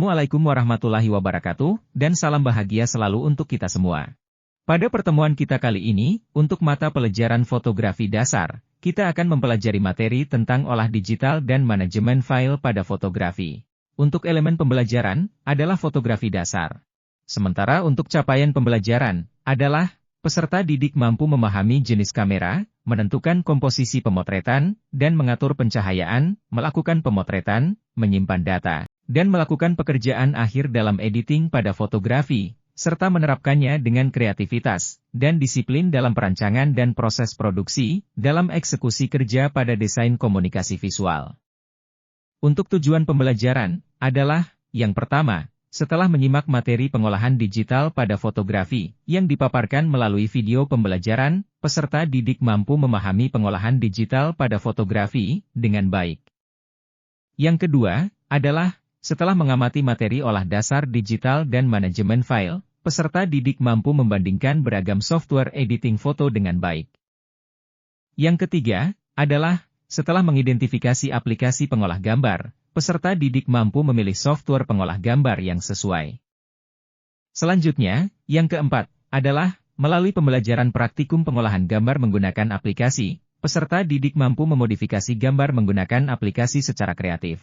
Assalamualaikum warahmatullahi wabarakatuh, dan salam bahagia selalu untuk kita semua. Pada pertemuan kita kali ini, untuk mata pelajaran fotografi dasar, kita akan mempelajari materi tentang olah digital dan manajemen file pada fotografi. Untuk elemen pembelajaran, adalah fotografi dasar. Sementara untuk capaian pembelajaran, adalah peserta didik mampu memahami jenis kamera, menentukan komposisi pemotretan, dan mengatur pencahayaan, melakukan pemotretan, menyimpan data, dan melakukan pekerjaan akhir dalam editing pada fotografi, serta menerapkannya dengan kreativitas dan disiplin dalam perancangan dan proses produksi, dalam eksekusi kerja pada desain komunikasi visual. Untuk tujuan pembelajaran, adalah, yang pertama, setelah menyimak materi pengolahan digital pada fotografi, yang dipaparkan melalui video pembelajaran, peserta didik mampu memahami pengolahan digital pada fotografi dengan baik. Yang kedua, adalah, setelah mengamati materi olah dasar digital dan manajemen file, peserta didik mampu membandingkan beragam software editing foto dengan baik. Yang ketiga, adalah, setelah mengidentifikasi aplikasi pengolah gambar, peserta didik mampu memilih software pengolah gambar yang sesuai. Selanjutnya, yang keempat, adalah, melalui pembelajaran praktikum pengolahan gambar menggunakan aplikasi, peserta didik mampu memodifikasi gambar menggunakan aplikasi secara kreatif.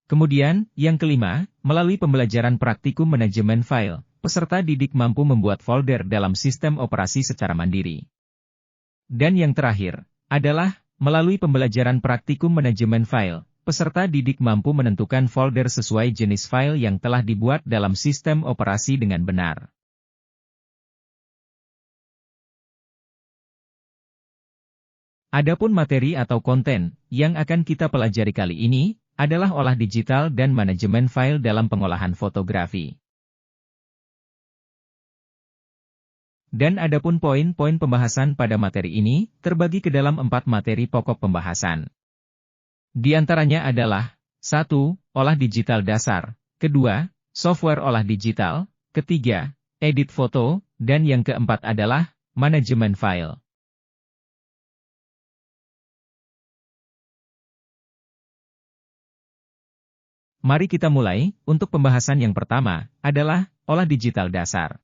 Kemudian, yang kelima, melalui pembelajaran praktikum manajemen file, peserta didik mampu membuat folder dalam sistem operasi secara mandiri. Dan yang terakhir, adalah, melalui pembelajaran praktikum manajemen file, peserta didik mampu menentukan folder sesuai jenis file yang telah dibuat dalam sistem operasi dengan benar. Adapun materi atau konten yang akan kita pelajari kali ini, adalah olah digital dan manajemen file dalam pengolahan fotografi. Dan adapun poin-poin pembahasan pada materi ini, terbagi ke dalam 4 materi pokok pembahasan. Di antaranya adalah, 1. Olah digital dasar, kedua, software olah digital, ketiga, edit foto, dan yang keempat adalah, manajemen file. Mari kita mulai. Untuk pembahasan yang pertama, adalah olah digital dasar.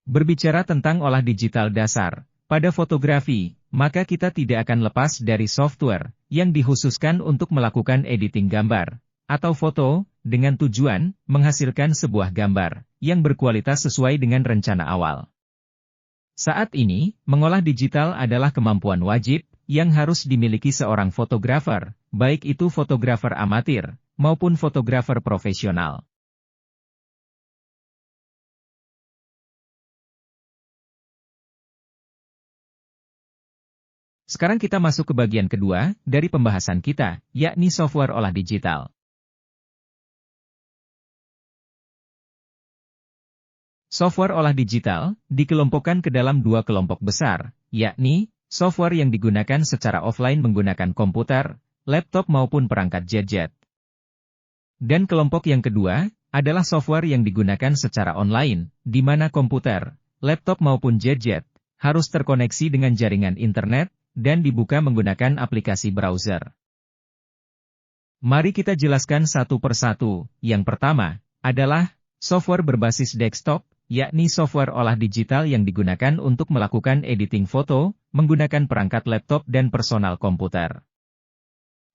Berbicara tentang olah digital dasar, pada fotografi, maka kita tidak akan lepas dari software yang dikhususkan untuk melakukan editing gambar atau foto, dengan tujuan menghasilkan sebuah gambar yang berkualitas sesuai dengan rencana awal. Saat ini, mengolah digital adalah kemampuan wajib yang harus dimiliki seorang fotografer, baik itu fotografer amatir maupun fotografer profesional. Sekarang kita masuk ke bagian kedua dari pembahasan kita, yakni software olah digital. Software olah digital dikelompokkan ke dalam 2 kelompok besar, yakni software yang digunakan secara offline menggunakan komputer, laptop maupun perangkat gadget. Dan kelompok yang kedua, adalah software yang digunakan secara online, di mana komputer, laptop maupun gadget, harus terkoneksi dengan jaringan internet, dan dibuka menggunakan aplikasi browser. Mari kita jelaskan satu persatu. Yang pertama, adalah software berbasis desktop, yakni software olah digital yang digunakan untuk melakukan editing foto, menggunakan perangkat laptop dan personal komputer.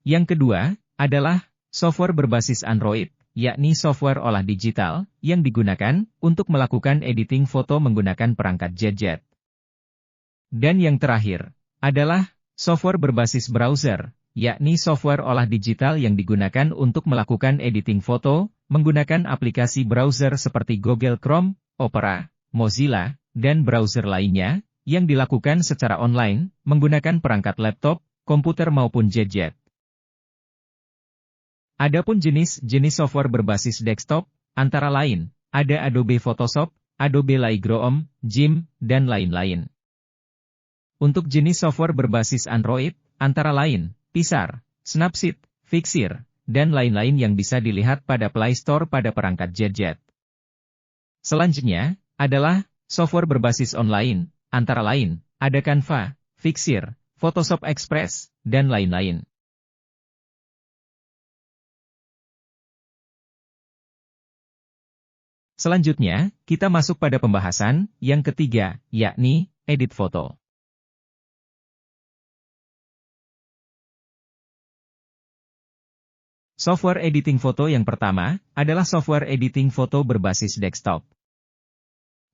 Yang kedua, adalah software berbasis Android, yakni software olah digital, yang digunakan untuk melakukan editing foto menggunakan perangkat gadget. Dan yang terakhir, adalah software berbasis browser, yakni software olah digital yang digunakan untuk melakukan editing foto, menggunakan aplikasi browser seperti Google Chrome, Opera, Mozilla, dan browser lainnya, yang dilakukan secara online, menggunakan perangkat laptop, komputer maupun gadget. Adapun jenis-jenis software berbasis desktop, antara lain, ada Adobe Photoshop, Adobe Lightroom, GIMP, dan lain-lain. Untuk jenis software berbasis Android, antara lain, Pixar, Snapseed, Fixir, dan lain-lain yang bisa dilihat pada Play Store pada perangkat gadget. Selanjutnya, adalah software berbasis online, antara lain, ada Canva, Fixir, Photoshop Express, dan lain-lain. Selanjutnya, kita masuk pada pembahasan yang ketiga, yakni edit foto. Software editing foto yang pertama adalah software editing foto berbasis desktop.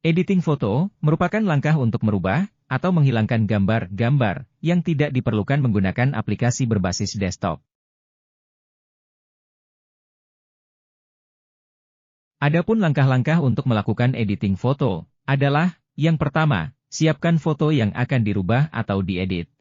Editing foto merupakan langkah untuk merubah atau menghilangkan gambar-gambar yang tidak diperlukan menggunakan aplikasi berbasis desktop. Adapun langkah-langkah untuk melakukan editing foto adalah, yang pertama, siapkan foto yang akan dirubah atau diedit.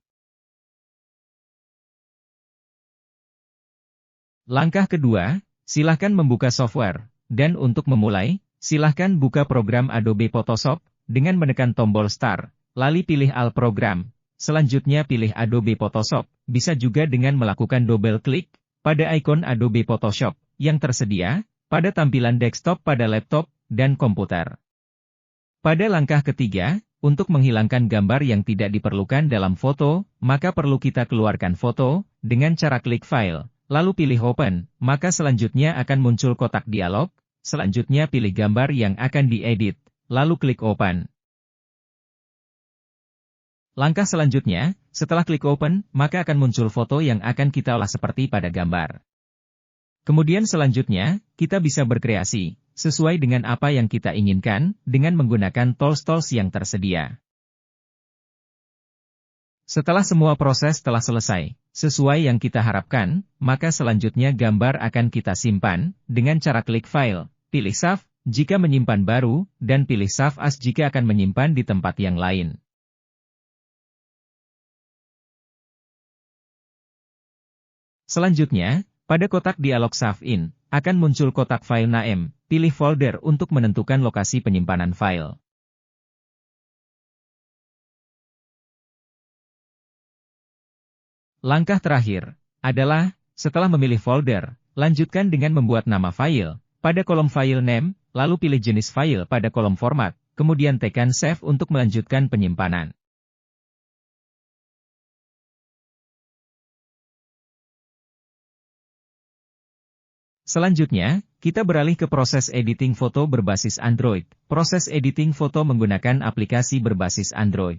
Langkah kedua, silahkan membuka software, dan untuk memulai, silahkan buka program Adobe Photoshop, dengan menekan tombol Start, lalu pilih All Program, selanjutnya pilih Adobe Photoshop, bisa juga dengan melakukan double klik, pada ikon Adobe Photoshop, yang tersedia, pada tampilan desktop pada laptop, dan komputer. Pada langkah ketiga, untuk menghilangkan gambar yang tidak diperlukan dalam foto, maka perlu kita keluarkan foto, dengan cara klik File, lalu pilih Open, maka selanjutnya akan muncul kotak dialog, selanjutnya pilih gambar yang akan diedit, lalu klik Open. Langkah selanjutnya, setelah klik Open, maka akan muncul foto yang akan kita olah seperti pada gambar. Kemudian selanjutnya, kita bisa berkreasi, sesuai dengan apa yang kita inginkan, dengan menggunakan tools-tools yang tersedia. Setelah semua proses telah selesai, sesuai yang kita harapkan, maka selanjutnya gambar akan kita simpan, dengan cara klik File, pilih Save, jika menyimpan baru, dan pilih Save As jika akan menyimpan di tempat yang lain. Selanjutnya, pada kotak dialog Save In, akan muncul kotak File Name, pilih folder untuk menentukan lokasi penyimpanan file. Langkah terakhir adalah, setelah memilih folder, lanjutkan dengan membuat nama file, pada kolom File Name, lalu pilih jenis file pada kolom Format, kemudian tekan Save untuk melanjutkan penyimpanan. Selanjutnya, kita beralih ke proses editing foto berbasis Android. Proses editing foto menggunakan aplikasi berbasis Android.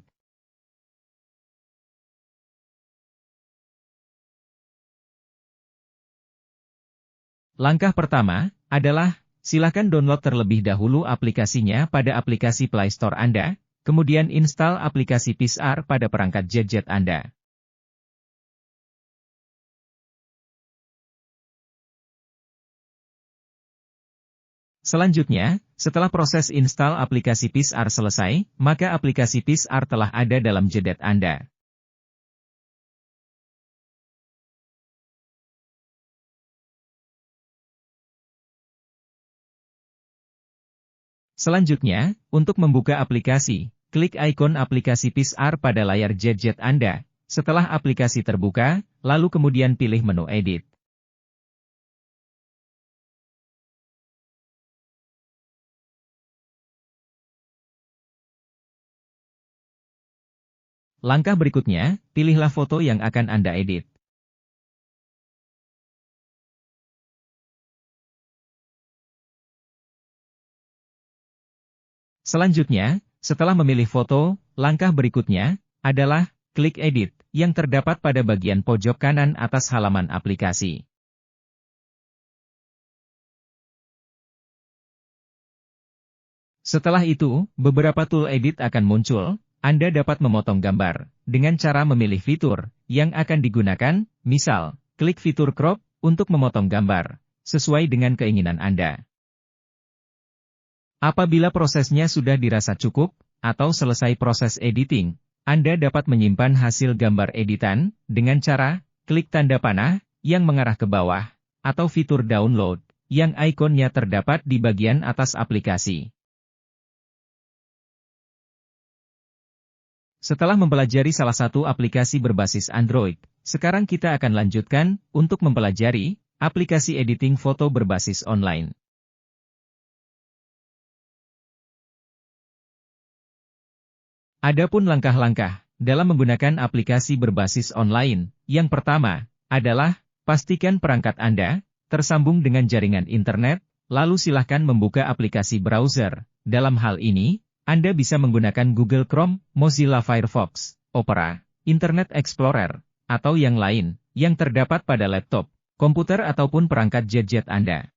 Langkah pertama adalah, silakan download terlebih dahulu aplikasinya pada aplikasi Play Store Anda, kemudian install aplikasi PixArt pada perangkat gadget Anda. Selanjutnya, setelah proses install aplikasi PixArt selesai, maka aplikasi PixArt telah ada dalam gadget Anda. Selanjutnya, untuk membuka aplikasi, klik ikon aplikasi PixArt pada layar gadget Anda. Setelah aplikasi terbuka, lalu kemudian pilih menu Edit. Langkah berikutnya, pilihlah foto yang akan Anda edit. Selanjutnya, setelah memilih foto, langkah berikutnya adalah klik Edit yang terdapat pada bagian pojok kanan atas halaman aplikasi. Setelah itu, beberapa tool edit akan muncul. Anda dapat memotong gambar dengan cara memilih fitur yang akan digunakan, misal, klik fitur crop untuk memotong gambar sesuai dengan keinginan Anda. Apabila prosesnya sudah dirasa cukup atau selesai proses editing, Anda dapat menyimpan hasil gambar editan dengan cara klik tanda panah yang mengarah ke bawah atau fitur download yang ikonnya terdapat di bagian atas aplikasi. Setelah mempelajari salah satu aplikasi berbasis Android, sekarang kita akan lanjutkan untuk mempelajari aplikasi editing foto berbasis online. Adapun langkah-langkah dalam menggunakan aplikasi berbasis online Yang pertama adalah pastikan perangkat Anda tersambung dengan jaringan internet, lalu silahkan membuka aplikasi browser. Dalam hal ini, Anda bisa menggunakan Google Chrome, Mozilla Firefox, Opera, Internet Explorer, atau yang lain yang terdapat pada laptop, komputer ataupun perangkat gadget Anda.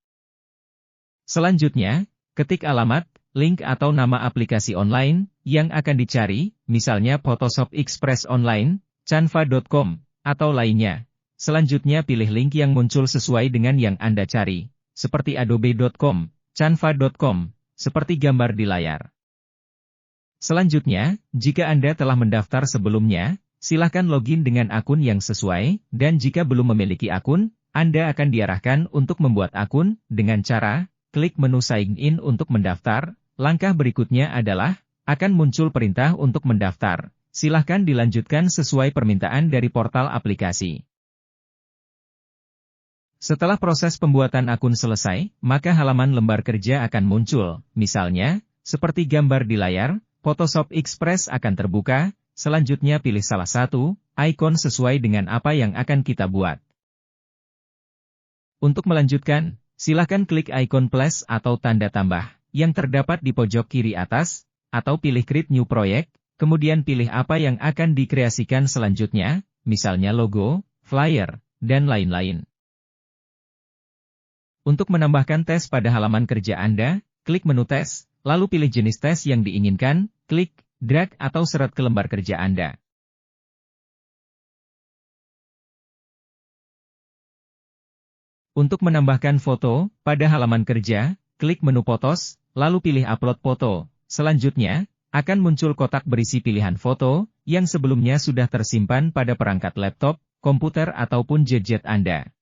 Selanjutnya, ketik alamat, link atau nama aplikasi online yang akan dicari, misalnya Photoshop Express Online, canva.com, atau lainnya. Selanjutnya pilih link yang muncul sesuai dengan yang Anda cari, seperti adobe.com, canva.com, seperti gambar di layar. Selanjutnya, jika Anda telah mendaftar sebelumnya, silakan login dengan akun yang sesuai, dan jika belum memiliki akun, Anda akan diarahkan untuk membuat akun dengan cara klik menu Sign In untuk mendaftar. Langkah berikutnya adalah akan muncul perintah untuk mendaftar. Silahkan dilanjutkan sesuai permintaan dari portal aplikasi. Setelah proses pembuatan akun selesai, maka halaman lembar kerja akan muncul. Misalnya, seperti gambar di layar, Photoshop Express akan terbuka. Selanjutnya pilih salah satu ikon sesuai dengan apa yang akan kita buat. Untuk melanjutkan, silakan klik ikon plus atau tanda tambah yang terdapat di pojok kiri atas, atau pilih Create New Project, kemudian pilih apa yang akan dikreasikan selanjutnya, misalnya logo, flyer, dan lain-lain. Untuk menambahkan tes pada halaman kerja Anda, klik menu tes, lalu pilih jenis tes yang diinginkan, klik, drag atau seret ke lembar kerja Anda. Untuk menambahkan foto pada halaman kerja, klik menu Photos, lalu pilih Upload Foto. Selanjutnya, akan muncul kotak berisi pilihan foto yang sebelumnya sudah tersimpan pada perangkat laptop, komputer ataupun gadget Anda.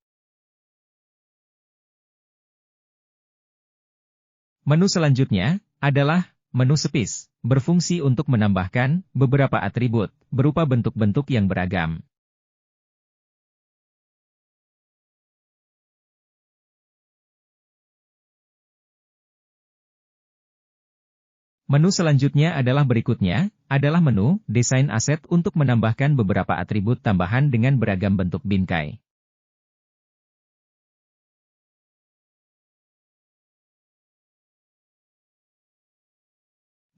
Menu selanjutnya adalah menu Space, berfungsi untuk menambahkan beberapa atribut berupa bentuk-bentuk yang beragam. Menu selanjutnya adalah berikutnya, adalah menu Desain Aset untuk menambahkan beberapa atribut tambahan dengan beragam bentuk bingkai.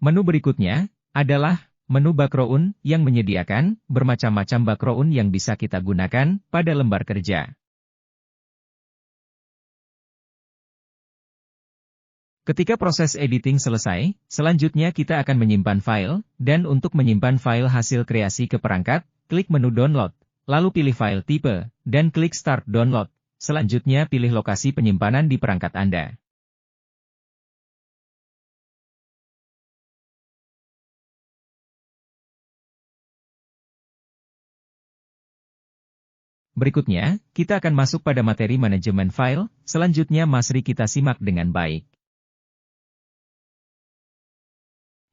Menu berikutnya adalah menu Background yang menyediakan bermacam-macam background yang bisa kita gunakan pada lembar kerja. Ketika proses editing selesai, selanjutnya kita akan menyimpan file, dan untuk menyimpan file hasil kreasi ke perangkat, klik menu Download, lalu pilih file tipe, dan klik Start Download. Selanjutnya pilih lokasi penyimpanan di perangkat Anda. Berikutnya, kita akan masuk pada materi manajemen file, selanjutnya mari kita simak dengan baik.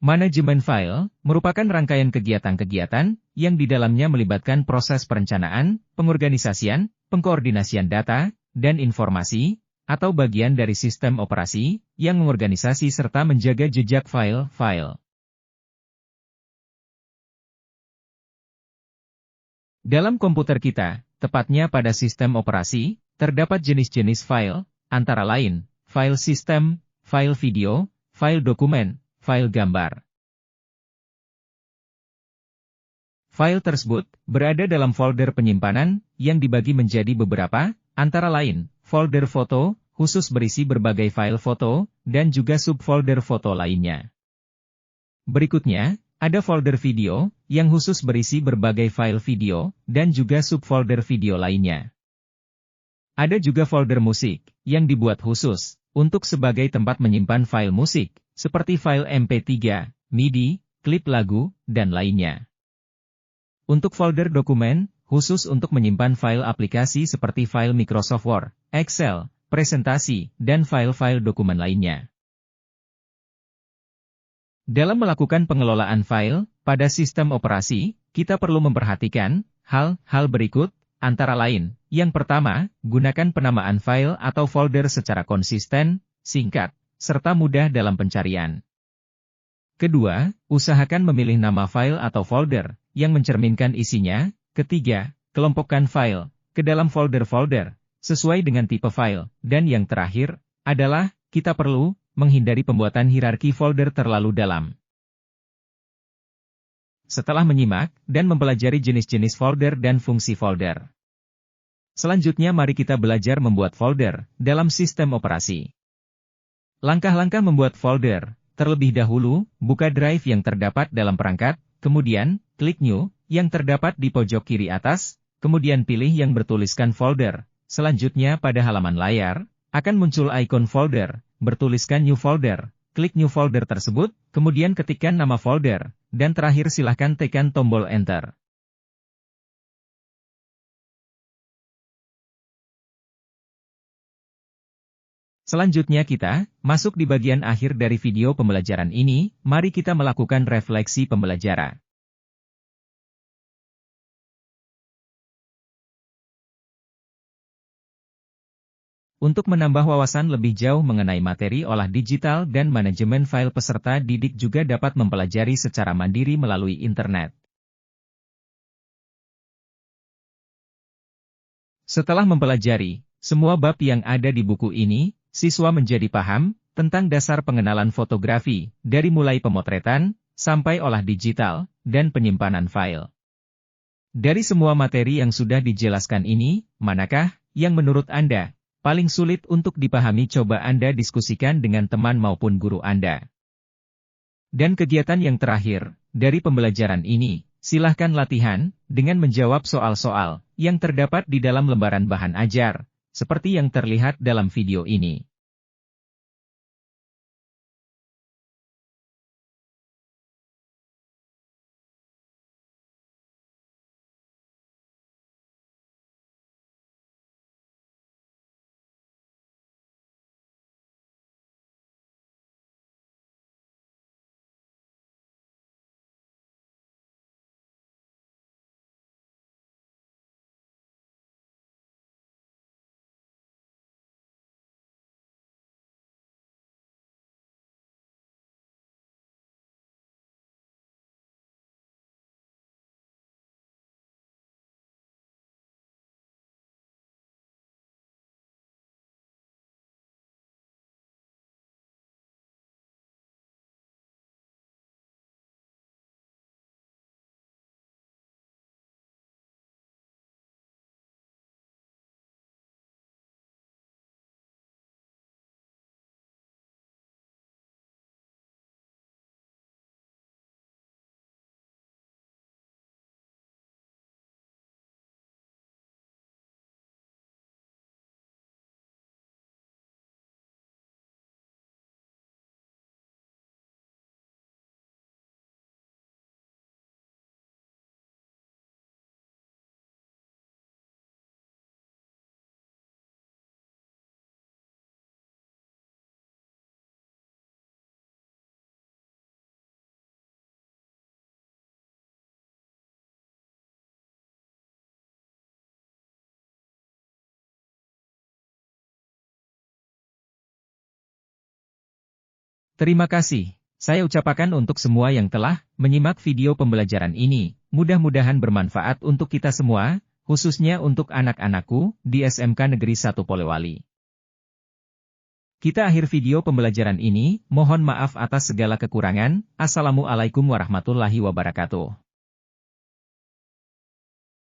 Manajemen file merupakan rangkaian kegiatan-kegiatan yang di dalamnya melibatkan proses perencanaan, pengorganisasian, pengkoordinasian data, dan informasi, atau bagian dari sistem operasi yang mengorganisasi serta menjaga jejak file-file. Dalam komputer kita, tepatnya pada sistem operasi, terdapat jenis-jenis file, antara lain, file sistem, file video, file dokumen, file gambar. File tersebut berada dalam folder penyimpanan yang dibagi menjadi beberapa, antara lain, folder foto, khusus berisi berbagai file foto, dan juga subfolder foto lainnya. Berikutnya, ada folder video, yang khusus berisi berbagai file video, dan juga subfolder video lainnya. Ada juga folder musik, yang dibuat khusus, untuk sebagai tempat menyimpan file musik, seperti file MP3, MIDI, klip lagu, dan lainnya. Untuk folder dokumen, khusus untuk menyimpan file aplikasi seperti file Microsoft Word, Excel, presentasi, dan file-file dokumen lainnya. Dalam melakukan pengelolaan file, pada sistem operasi, kita perlu memperhatikan hal-hal berikut, antara lain, yang pertama, gunakan penamaan file atau folder secara konsisten, singkat, serta mudah dalam pencarian. Kedua, usahakan memilih nama file atau folder yang mencerminkan isinya. Ketiga, kelompokkan file ke dalam folder-folder sesuai dengan tipe file, dan yang terakhir adalah kita perlu menghindari pembuatan hierarki folder terlalu dalam. Setelah menyimak dan mempelajari jenis-jenis folder dan fungsi folder, selanjutnya mari kita belajar membuat folder dalam sistem operasi. Langkah-langkah membuat folder. Terlebih dahulu, buka drive yang terdapat dalam perangkat, kemudian klik New yang terdapat di pojok kiri atas, kemudian pilih yang bertuliskan folder. Selanjutnya pada halaman layar, akan muncul ikon folder, bertuliskan New Folder. Klik New Folder tersebut, kemudian ketikkan nama folder, dan terakhir silahkan tekan tombol Enter. Selanjutnya kita masuk di bagian akhir dari video pembelajaran ini, mari kita melakukan refleksi pembelajaran. Untuk menambah wawasan lebih jauh mengenai materi olah digital dan manajemen file, peserta didik juga dapat mempelajari secara mandiri melalui internet. Setelah mempelajari semua bab yang ada di buku ini, siswa menjadi paham tentang dasar pengenalan fotografi, dari mulai pemotretan sampai olah digital dan penyimpanan file. Dari semua materi yang sudah dijelaskan ini, manakah yang menurut Anda paling sulit untuk dipahami? Coba Anda diskusikan dengan teman maupun guru Anda. Dan kegiatan yang terakhir dari pembelajaran ini, silahkan latihan dengan menjawab soal-soal yang terdapat di dalam lembaran bahan ajar, seperti yang terlihat dalam video ini. Terima kasih. Saya ucapkan untuk semua yang telah menyimak video pembelajaran ini. Mudah-mudahan bermanfaat untuk kita semua, khususnya untuk anak-anakku di SMK Negeri 1 Polewali. Kita akhir video pembelajaran ini, mohon maaf atas segala kekurangan. Assalamualaikum warahmatullahi wabarakatuh.